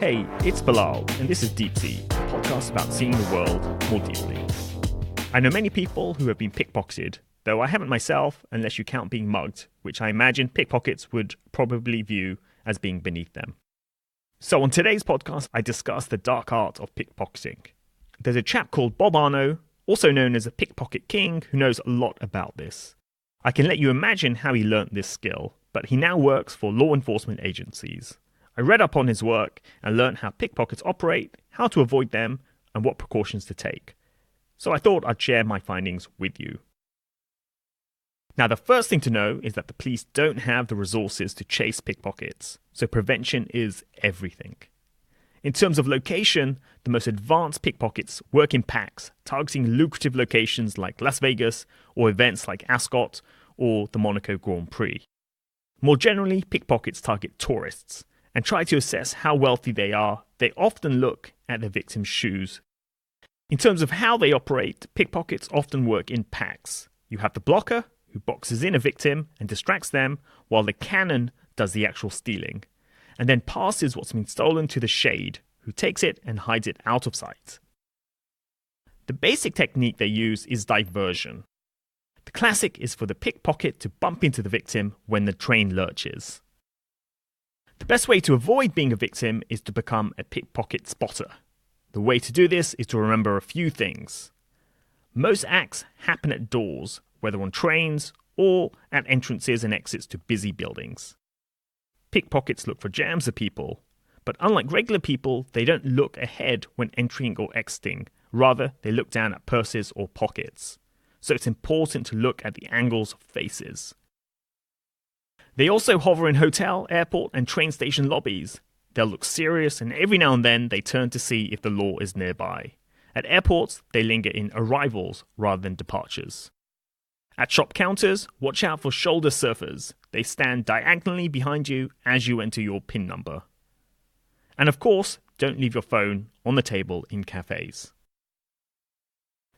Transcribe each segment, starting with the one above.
Hey, it's Bilal, and this is Deep Sea, a podcast about seeing the world more deeply. I know many people who have been pickpocketed, though I haven't myself, unless you count being mugged, which I imagine pickpockets would probably view as being beneath them. So on today's podcast, I discuss the dark art of pickpocketing. There's a chap called Bob Arno, also known as a pickpocket king, who knows a lot about this. I can let you imagine how he learnt this skill, but he now works for law enforcement agencies. I read up on his work and learned how pickpockets operate, how to avoid them, and what precautions to take. So I thought I'd share my findings with you. Now, the first thing to know is that the police don't have the resources to chase pickpockets, so prevention is everything. In terms of location, the most advanced pickpockets work in packs, targeting lucrative locations like Las Vegas or events like Ascot or the Monaco Grand Prix. More generally, pickpockets target tourists and try to assess how wealthy they are. They often look at the victim's shoes. In terms of how they operate, pickpockets often work in packs. You have the blocker, who boxes in a victim and distracts them, while the cannon does the actual stealing, and then passes what's been stolen to the shade, who takes it and hides it out of sight. The basic technique they use is diversion. The classic is for the pickpocket to bump into the victim when the train lurches. The best way to avoid being a victim is to become a pickpocket spotter. The way to do this is to remember a few things. Most acts happen at doors, whether on trains or at entrances and exits to busy buildings. Pickpockets look for jams of people, but unlike regular people, they don't look ahead when entering or exiting. Rather, they look down at purses or pockets. So it's important to look at the angles of faces. They also hover in hotel, airport, and train station lobbies. They'll look serious, and every now and then they turn to see if the law is nearby. At airports, they linger in arrivals rather than departures. At shop counters, watch out for shoulder surfers. They stand diagonally behind you as you enter your PIN number. And of course, don't leave your phone on the table in cafes.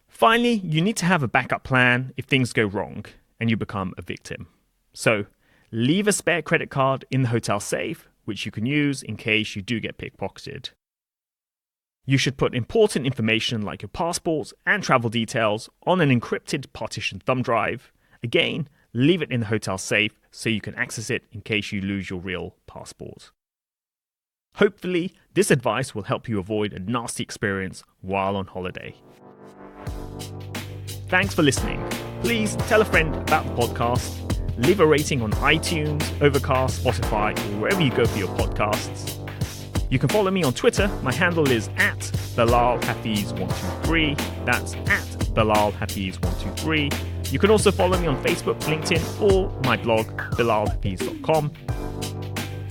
Finally, you need to have a backup plan if things go wrong and you become a victim. So, leave a spare credit card in the hotel safe, which you can use in case you do get pickpocketed. You should put important information like your passports and travel details on an encrypted partition thumb drive. Again, leave it in the hotel safe so you can access it in case you lose your real passport. Hopefully, this advice will help you avoid a nasty experience while on holiday. Thanks for listening. Please tell a friend about the podcast. Leave a rating on iTunes, Overcast, Spotify, or wherever you go for your podcasts. You can follow me on Twitter. My handle is @BilalHafiz123. That's @BilalHafiz123. You can also follow me on Facebook, LinkedIn, or my blog, bilalhafiz.com.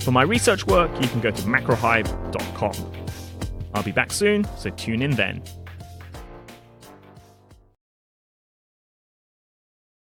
For my research work, you can go to macrohive.com. I'll be back soon, so tune in then.